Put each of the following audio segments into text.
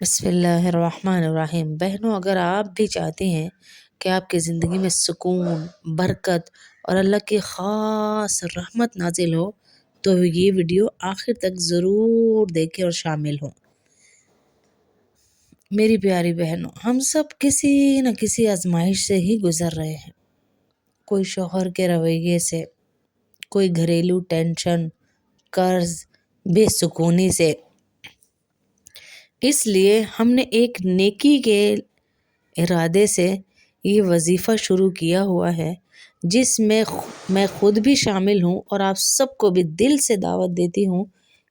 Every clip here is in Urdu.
بسم اللہ الرحمن الرحیم۔ بہنوں، اگر آپ بھی چاہتے ہیں کہ آپ کی زندگی میں سکون، برکت اور اللہ کی خاص رحمت نازل ہو تو یہ ویڈیو آخر تک ضرور دیکھیں اور شامل ہوں۔ میری پیاری بہنوں، ہم سب کسی نہ کسی آزمائش سے ہی گزر رہے ہیں۔ کوئی شوہر کے رویے سے، کوئی گھریلو ٹینشن، قرض، بے سکونی سے۔ اس لیے ہم نے ایک نیکی کے ارادے سے یہ وظیفہ شروع کیا ہوا ہے، جس میں میں خود بھی شامل ہوں اور آپ سب کو بھی دل سے دعوت دیتی ہوں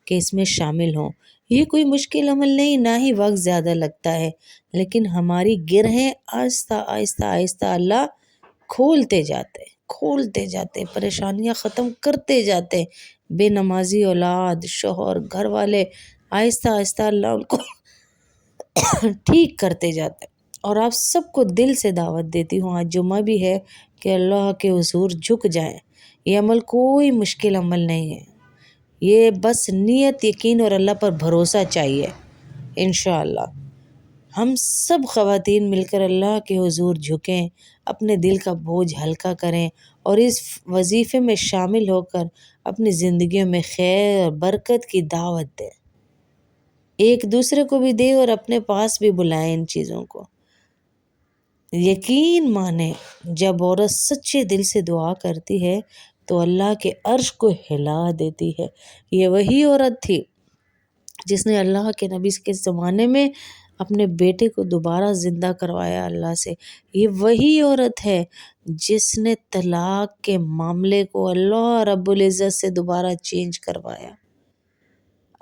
کہ اس میں شامل ہوں۔ یہ کوئی مشکل عمل نہیں، نہ ہی وقت زیادہ لگتا ہے، لیکن ہماری گرہیں آہستہ آہستہ آہستہ اللہ کھولتے جاتے، پریشانیاں ختم کرتے جاتے۔ بے نمازی اولاد، شوہر، گھر والے، آہستہ آہستہ اللہ ان کو ٹھیک کرتے جاتے۔ اور آپ سب کو دل سے دعوت دیتی ہوں، آج جمعہ بھی ہے، کہ اللہ کے حضور جھک جائیں۔ یہ عمل کوئی مشکل عمل نہیں ہے، یہ بس نیت، یقین اور اللہ پر بھروسہ چاہیے۔ انشاءاللہ ہم سب خواتین مل کر اللہ کے حضور جھکیں، اپنے دل کا بوجھ ہلکا کریں اور اس وظیفے میں شامل ہو کر اپنی زندگیوں میں خیر اور برکت کی دعوت دیں۔ ایک دوسرے کو بھی دیں اور اپنے پاس بھی بلائیں ان چیزوں کو۔ یقین مانیں، جب عورت سچے دل سے دعا کرتی ہے تو اللہ کے عرش کو ہلا دیتی ہے۔ یہ وہی عورت تھی جس نے اللہ کے نبی کے زمانے میں اپنے بیٹے کو دوبارہ زندہ کروایا اللہ سے۔ یہ وہی عورت ہے جس نے طلاق کے معاملے کو اللہ رب العزت سے دوبارہ چینج کروایا۔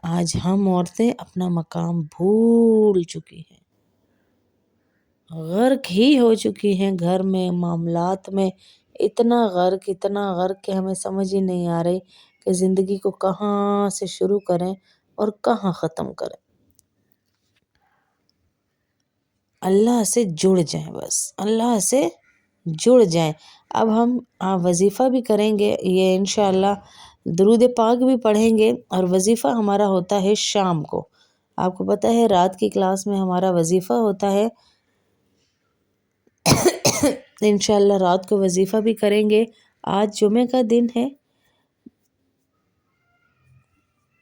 آج ہم عورتیں اپنا مقام بھول چکی ہیں، غرق ہی ہو چکی ہیں گھر میں، معاملات میں۔ اتنا غرق کہ ہمیں سمجھ ہی نہیں آ رہی کہ زندگی کو کہاں سے شروع کریں اور کہاں ختم کریں۔ اللہ سے جڑ جائیں، بس اللہ سے جڑ جائیں۔ اب ہم وظیفہ بھی کریں گے، یہ انشاءاللہ درود پاک بھی پڑھیں گے، اور وظیفہ ہمارا ہوتا ہے شام کو۔ آپ کو پتہ ہے رات کی کلاس میں ہمارا وظیفہ ہوتا ہے۔ انشاءاللہ رات کو وظیفہ بھی کریں گے۔ آج جمعے کا دن ہے،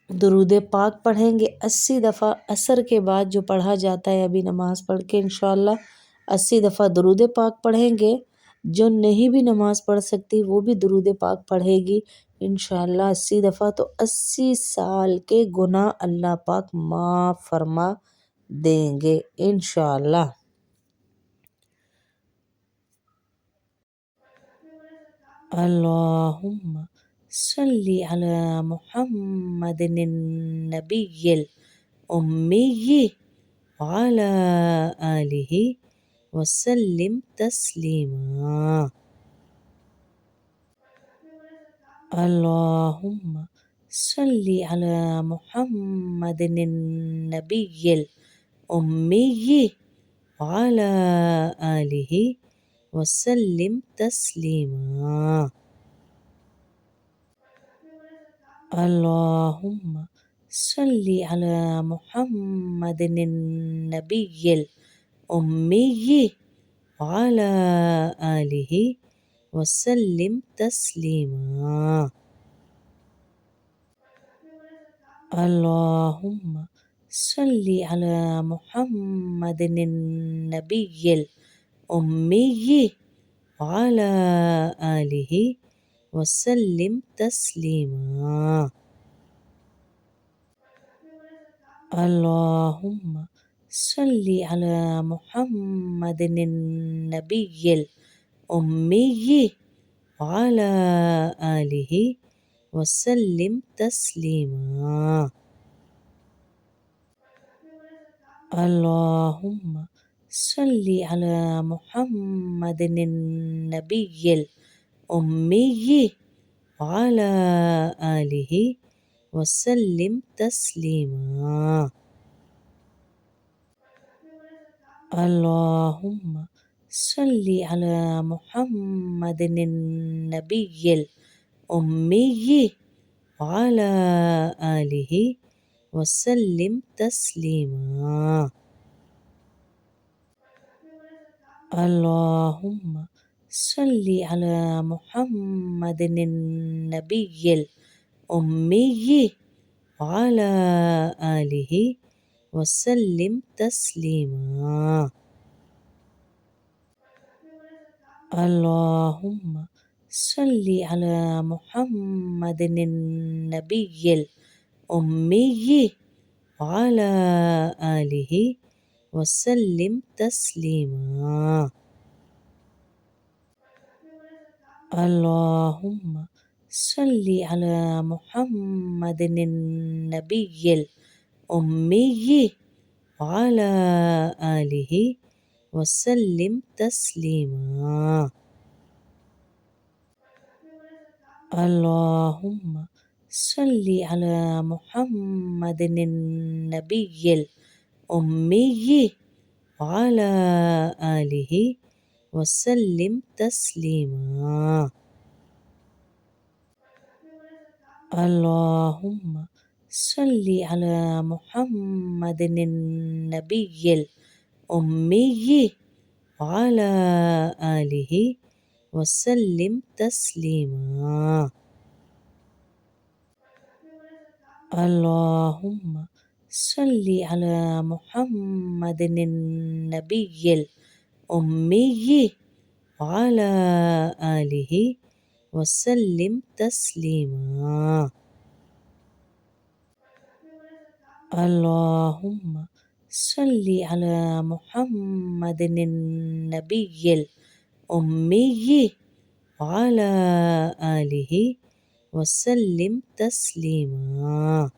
درود پاک پڑھیں گے 80 دفعہ۔ عصر کے بعد جو پڑھا جاتا ہے، ابھی نماز پڑھ کے انشاءاللہ 80 دفعہ درود پاک پڑھیں گے۔ جو نہیں بھی نماز پڑھ سکتی وہ بھی درود پاک پڑھے گی انشاءاللہ 80 دفعہ، تو 80 سال کے گناہ اللہ پاک معاف فرما دیں گے انشاءاللہ۔ اللہم صلی علی محمد النبی الامی وعلی آلہ وسلم تسلیما۔ اللہم صلی علی محمد النبی الامی وعلی آلہ وسلم تسلیما۔ اللہم صلی علی محمد النبی الامی وعلی آلہ وسلم تسلیما۔ اللہم صلی علی محمد النبی الامی وعلی آلہ وسلم تسلیما۔ اللہم صلی علی محمد النبی الامی وعلی آلہ وسلم تسلیما۔ اللہم صلی علی محمد النبی الامی وعلی آلہ وسلم تسلیما۔ اللہم صلی علی محمد النبی الامی وعلی آلہ وسلم تسلیما۔ اللهم صل على محمد النبي الأمي وعلى آله وسلم تسليما. اللهم صل على محمد النبي الأمي وعلى آله وسلم تسليما. اللهم صل على محمد النبي الأمي وعلى آله وسلم تسليما. اللهم صل على محمد النبي الأمي وعلى آله وسلم تسليما. اللهم صل على محمد النبي الأمي وعلى آله وسلم تسليما. اللهم صل على محمد النبي الأمي وعلى آله وسلم تسليما. اللهم صل على محمد النبي الأمي وعلى آله وسلم تسليما.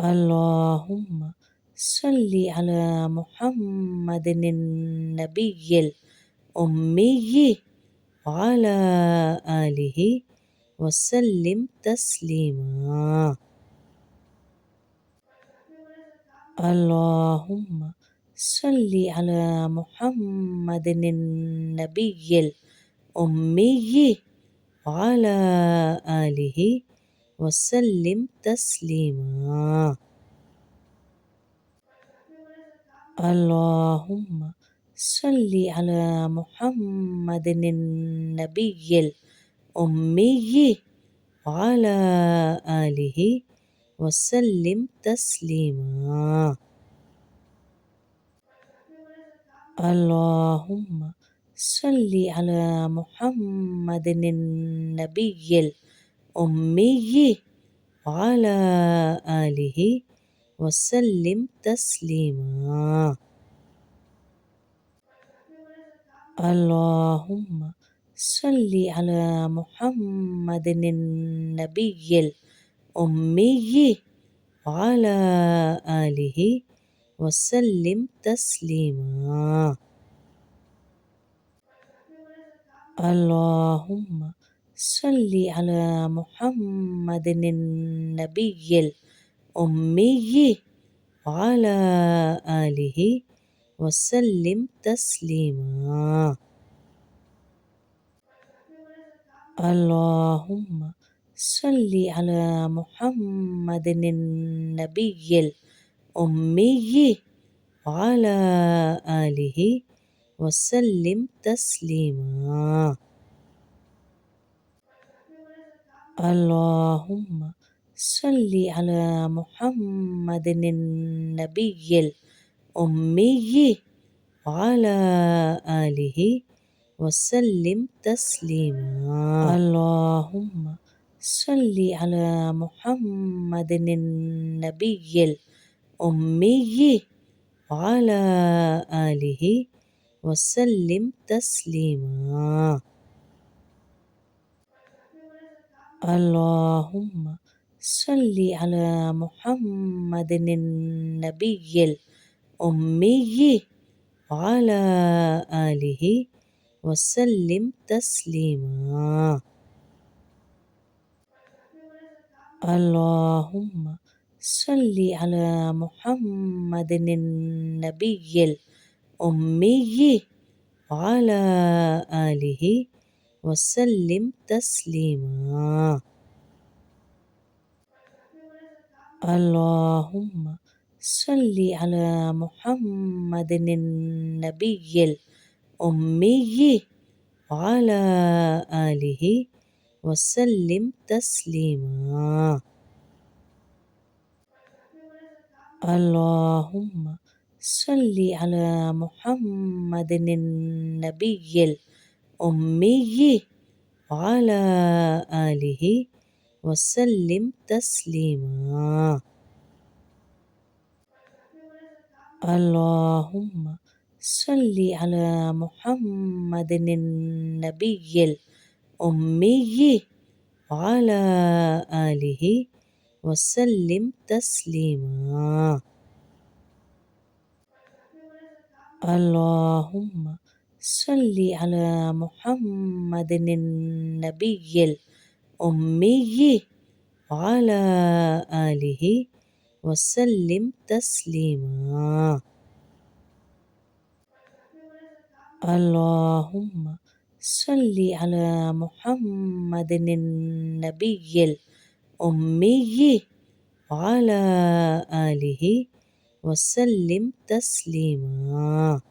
اللهم صل على محمد النبي الأمي وعلى آله وسلم تسليما. اللهم صل على محمد النبي الأمي وعلى آله وسلم تسليما. اللهم صل على محمد النبي الأمي وعلى آله وسلم تسليما. اللهم صل على محمد النبي الأمي وعلى آله وسلم تسليما. اللهم صل على محمد النبي الأمي وعلى آله وسلم تسليما. اللهم صل على محمد النبي الأمي وعلى آله وسلم تسليما. اللهم صل على محمد النبي الأمي وعلى آله وسلم تسليما. اللهم صل على محمد النبي الأمي وعلى آله وسلم تسليما. اللهم صل على محمد النبي الأمي وعلى آله وسلم تسليما. اللهم صل على محمد النبي الأمي وعلى آله وسلم تسليما. اللهم صل على محمد النبي الأمي وعلى آله وسلم تسليما. اللهم صل على محمد النبي الأمي وعلى آله وسلم تسليما. اللهم صل على محمد النبي الأمي وعلى آله وسلم تسليما. اللهم صل على محمد النبي الأمي وعلى آله وسلم تسليما. اللهم صل على محمد النبي الأمي وعلى آله وسلم تسليما. اللهم صل على محمد النبي الأمي وعلى آله وسلم تسليما.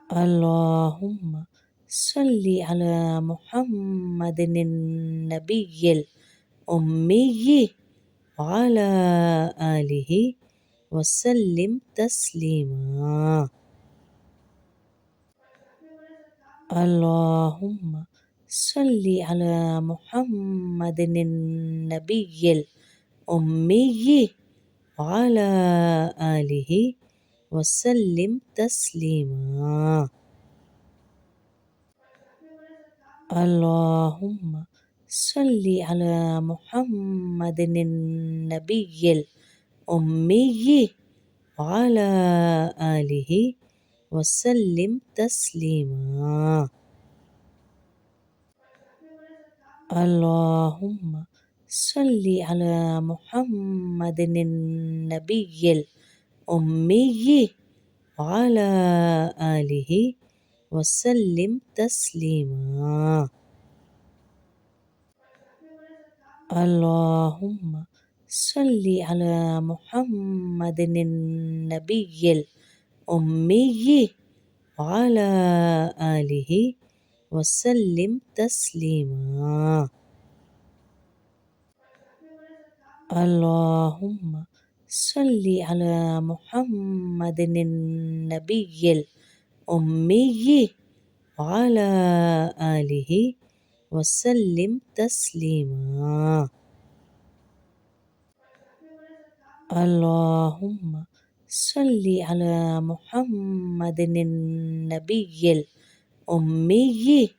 اللهم صل على محمد النبي الأمي وعلى آله وسلم تسليما. اللهم صل على محمد النبي الأمي وعلى آله وسلم تسليما. اللهم صل على محمد النبي الأمي وعلى آله وسلم تسليما. اللهم صل على محمد النبي الأمي وعلى آله وسلم تسليما. اللهم صل على محمد النبي الأمي وعلى آله وسلم تسليما. اللهم صل على محمد النبي الأمي وعلى آله وسلم تسليما. اللهم صل على محمد النبي الأمي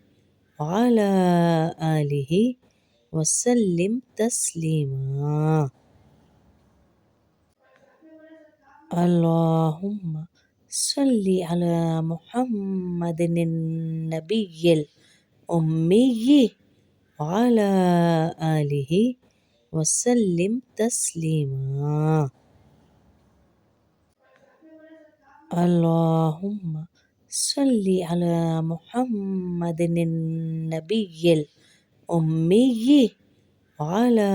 وعلى آله وسلم تسليما. اللهم صل على محمد النبي الأمي وعلى آله وسلم تسليما. اللهم صل على محمد النبي الأمي وعلى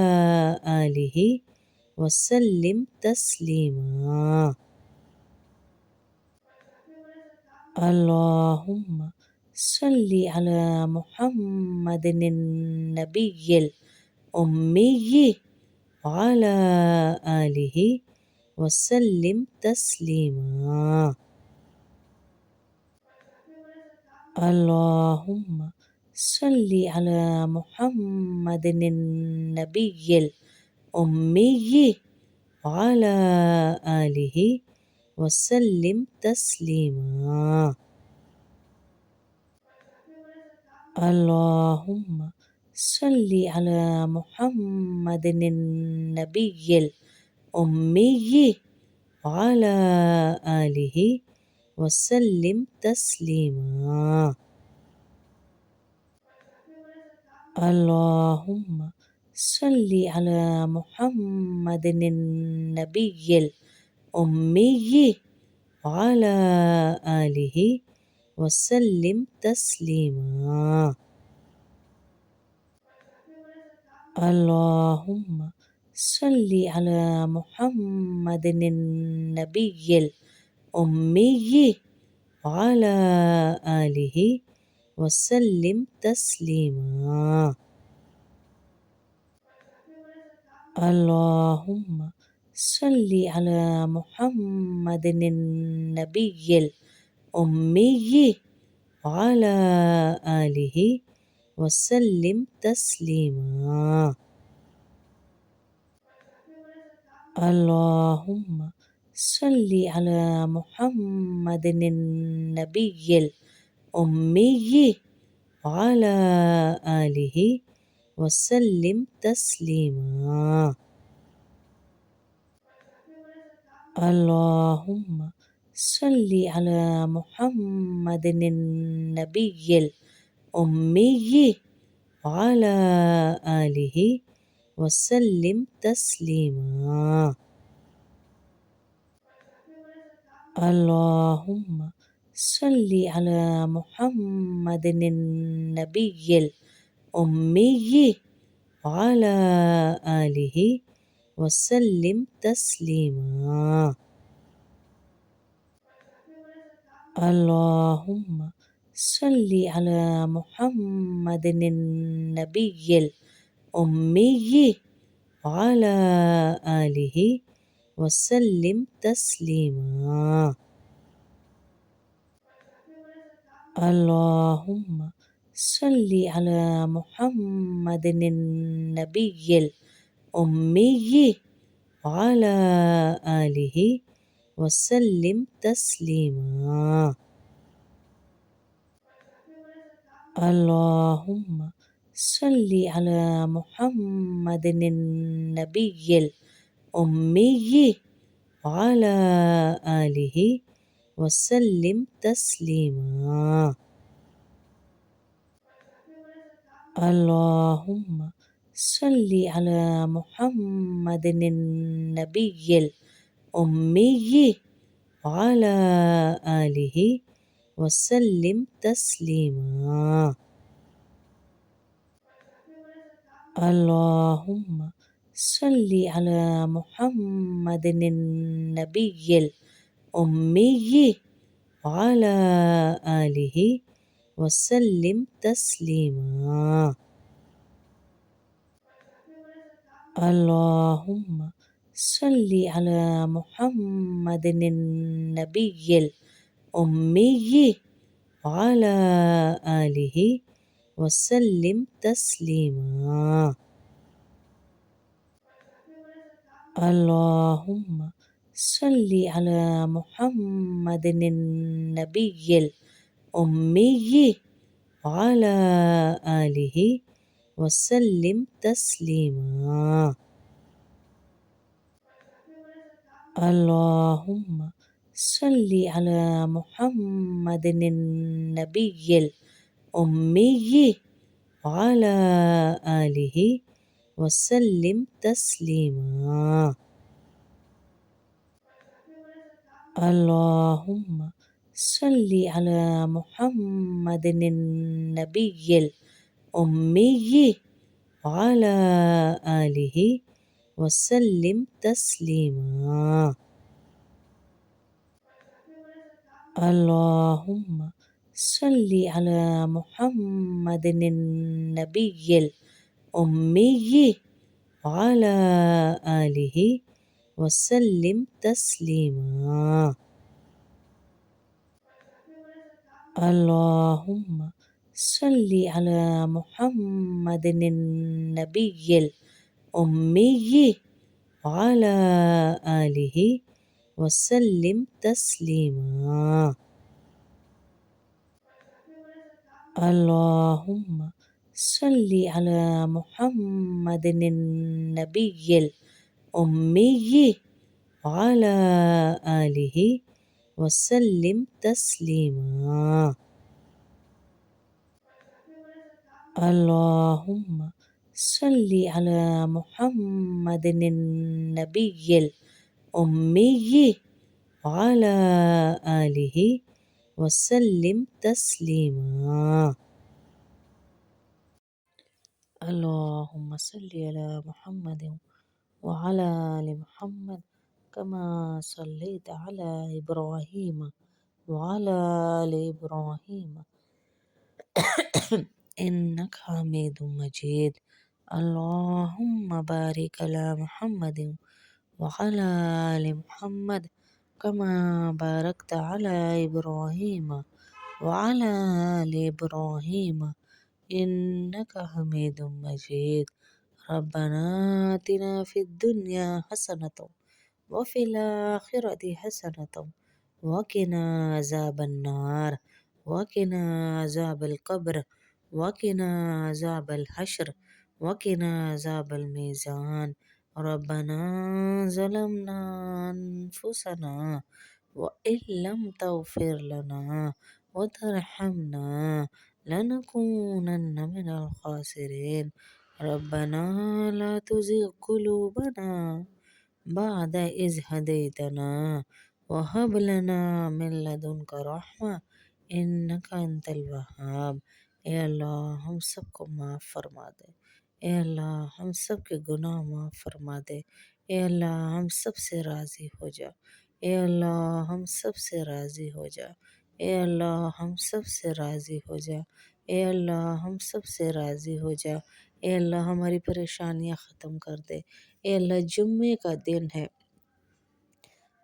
آله وسلم تسليما. اللهم صل على محمد النبي الأمي وعلى آله وسلم تسليما. اللهم صل على محمد النبي الأمي وعلى آله وسلم تسليما. اللهم صل على محمد النبي الأمي وعلى آله وسلم تسليما. اللهم صل على محمد النبي الأمي وعلى آله وسلم تسليما. اللهم صل على محمد النبي الأمي وعلى آله وسلم تسليما. اللهم صل على محمد النبي الأمي وعلى آله وسلم تسليما. اللهم صل على محمد النبي الأمي وعلى آله وسلم تسليما. اللهم صل على محمد النبي الأمي وعلى آله وسلم تسليما. اللهم صل على محمد النبي الأمي وعلى آله وسلم تسليما. اللهم صل على محمد النبي الأمي وعلى آله وسلم تسليما. اللهم صل على محمد النبي الأمي وعلى آله وسلم تسليما. اللهم صل على محمد النبي الأمي وعلى آله وسلم تسليما. اللهم صل على محمد النبي الأمي وعلى آله وسلم تسليما. اللهم صل على محمد النبي الأمي وعلى آله وسلم تسليما. اللهم صل على محمد النبي الأمي وعلى آله وسلم تسليما. اللهم صل على محمد النبي الأمي وعلى آله وسلم تسليما. اللهم صل على محمد النبي الأمي وعلى آله وسلم تسليما. اللهم صل على محمد النبي الأمي وعلى آله وسلم تسليما. اللهم صل على محمد النبي الأمي وعلى آله وسلم تسليما. اللهم صل على محمد النبي الأمي وعلى آله وسلم تسليما. اللهم صل على محمد النبي الأمي وعلى آله وسلم تسليما. اللهم صل على محمد النبي الأمي وعلى آله وسلم تسليما. اللهم صل على محمد وعلى آل محمد كما صليت على إبراهيم وعلى آل إبراهيم إنك حميد مجيد. اللهم بارك على محمد وعلى آل محمد كما باركت على إبراهيم وعلى آل إبراهيم إنك حميد مجيد. ربنا آتنا في الدنيا حسنة وفي الآخرة حسنة وقنا عذاب النار وقنا عذاب القبر وقنا عذاب الحشر وقنا عذاب الميزان. ربنا ظلمنا أنفسنا وإن لم تغفر لنا وترحمنا لنكونن من الخاسرين. ربنا لا تزغ قلوبنا بعد إذ هديتنا وهب لنا من لدنك رحمة إنك أنت الوهاب. اے اللہ ہم سب کو معاف فرما دے. اے اللہ ہم سب کے گناہ معاف فرما دے. اے اللہ ہم سب سے راضی ہو جا. اے اللہ ہم سب سے راضی ہو جا. اے اللہ ہم سب سے راضی ہو جا. اے اللہ ہم سب سے راضی ہو جا. اے اللہ ہماری پریشانیاں ختم کر دے. اے اللہ جمعے کا دن ہے،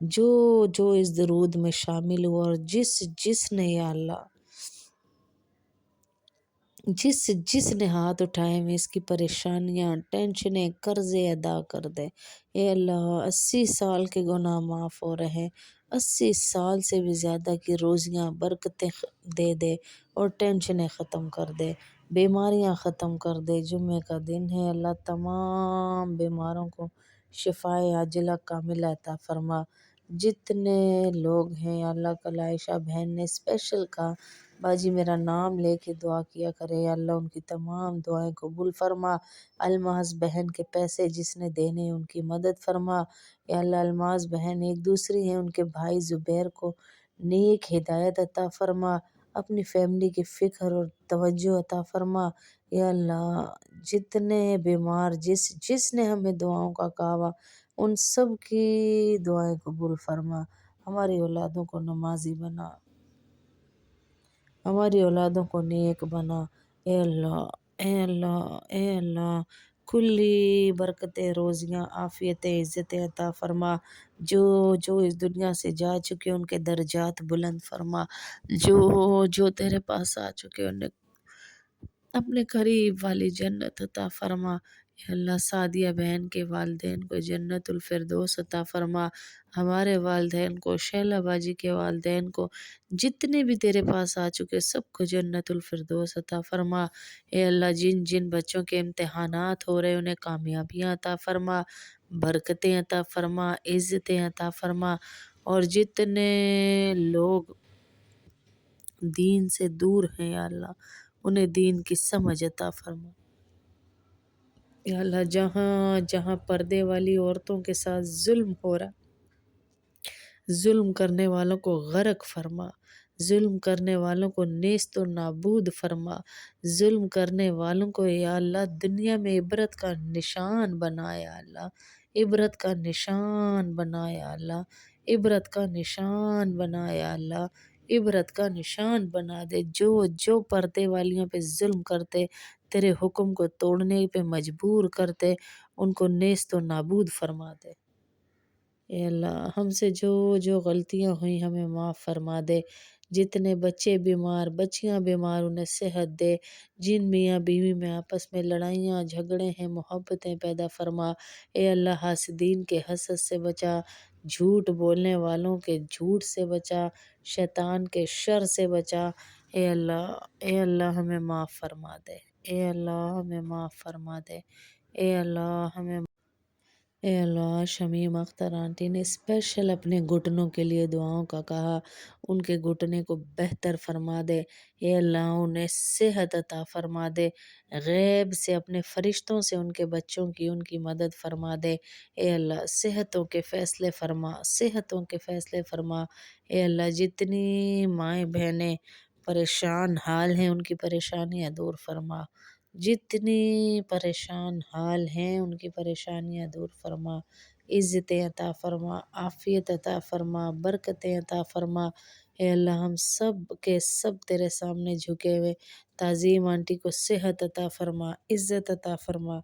جو جو اس درود میں شامل ہوا اور جس نے یا اللہ جس نے ہاتھ اٹھائے میں اس کی پریشانیاں، ٹینشنیں، قرضے ادا کر دے. اے اللہ 80 سال کے گناہ معاف ہو رہے، 80 سال سے بھی زیادہ کی روزیاں برکتیں دے دے اور ٹینشنیں ختم کر دے، بیماریاں ختم کر دے. جمعے کا دن ہے، اللہ تمام بیماروں کو شفائے عاجلہ کاملہ عطا فرما. جتنے لوگ ہیں اللہ کل عائشہ بہن نے اسپیشل کہا باجی میرا نام لے کے دعا کیا کرے، یا اللہ ان کی تمام دعائیں قبول فرما. الماس بہن کے پیسے جس نے دینے ان کی مدد فرما. یا اللہ الماس بہن ایک دوسری ہیں، ان کے بھائی زبیر کو نیک ہدایت عطا فرما. اپنی فیملی کی فکر اور توجہ عطا فرما. یا اللہ جتنے بیمار جس نے ہمیں دعاؤں کا کہا ان سب کی دعائیں قبول فرما. ہماری اولادوں کو نمازی بنا، ہماری اولادوں کو نیک بنا. اے اللہ اے اللہ اے اللہ کلی برکتیں، روزیاں، عافیتیں، عزتیں عطا فرما. جو اس دنیا سے جا چکے ان کے درجات بلند فرما. جو تیرے پاس آ چکے انہیں اپنے قریب والی جنت عطا فرما. اے اللہ سعدیہ بہن کے والدین کو جنت الفردوس عطا فرما. ہمارے والدین کو، شیلا باجی کے والدین کو، جتنے بھی تیرے پاس آ چکے سب کو جنت الفردوس عطا فرما. اے اللہ جن بچوں کے امتحانات ہو رہے انہیں کامیابیاں عطا فرما، برکتیں عطا فرما، عزتیں عطا فرما. اور جتنے لوگ دین سے دور ہیں یا اللہ انہیں دین کی سمجھ عطا فرما. یا اللہ جہاں جہاں پردے والی عورتوں کے ساتھ ظلم ہو رہا، ظلم کرنے والوں کو غرق فرما، ظلم کرنے والوں کو نیست و نابود فرما، ظلم کرنے والوں کو یا اللہ دنیا میں عبرت کا نشان بنا. یا اللہ عبرت کا نشان بنا. یا اللہ عبرت کا نشان بنا. یا اللہ عبرت کا نشان بنا دے. جو پردے والیوں پہ ظلم کرتے، تیرے حکم کو توڑنے پہ مجبور کرتے، ان کو نیست و نابود فرما دے. اے اللہ ہم سے جو غلطیاں ہوئیں ہمیں معاف فرما دے. جتنے بچے بیمار، بچیاں بیمار انہیں صحت دے. جن میاں بیوی میں آپس میں لڑائیاں جھگڑے ہیں محبتیں پیدا فرما. اے اللہ حاسدین کے حسد سے بچا، جھوٹ بولنے والوں کے جھوٹ سے بچا، شیطان کے شر سے بچا. اے اللہ ہمیں معاف فرما دے. اے اللہ ہمیں معاف فرما دے. اے اللہ ہمیں اے اللہ شمیم اختر آنٹی نے اسپیشل اپنے گھٹنوں کے لیے دعاؤں کا کہا، ان کے گھٹنے کو بہتر فرما دے. اے اللہ انہیں صحت عطا فرما دے. غیب سے اپنے فرشتوں سے ان کے بچوں کی ان کی مدد فرما دے. اے اللہ صحتوں کے فیصلے فرما، صحتوں کے فیصلے فرما. اے اللہ جتنی مائیں بہنیں پریشان حال ہیں ان کی پریشانیاں دور فرما. جتنی پریشان حال ہیں ان کی پریشانیاں دور فرما، عزتیں عطا فرما، عافیت عطا فرما، برکتیں عطا فرما۔ اے اللہ ہم سب کے سب تیرے سامنے جھکے ہوئے، تعظیم آنٹی کو صحت عطا فرما، عزت عطا فرما،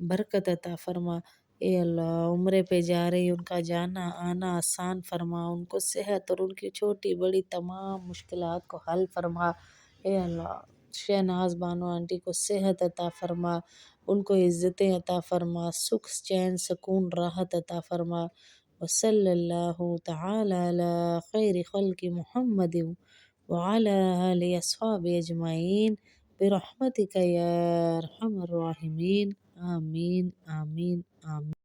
برکت عطا فرما۔ اے اللہ عمرے پہ جا رہی ان کا جانا آنا آسان فرما، ان کو صحت اور ان کی چھوٹی بڑی تمام مشکلات کو حل فرما۔ اے اللہ شہناز بانو آنٹی کو صحت عطا فرما، ان کو عزتیں عطا فرما، سکھ چین سکون راحت عطا فرما۔ وصلی اللہ تعالی علی خیر خلق محمد وعلی آلہ اصحاب اجمعین برحمتک یا ارحم الراحمین، آمین آمین آمین۔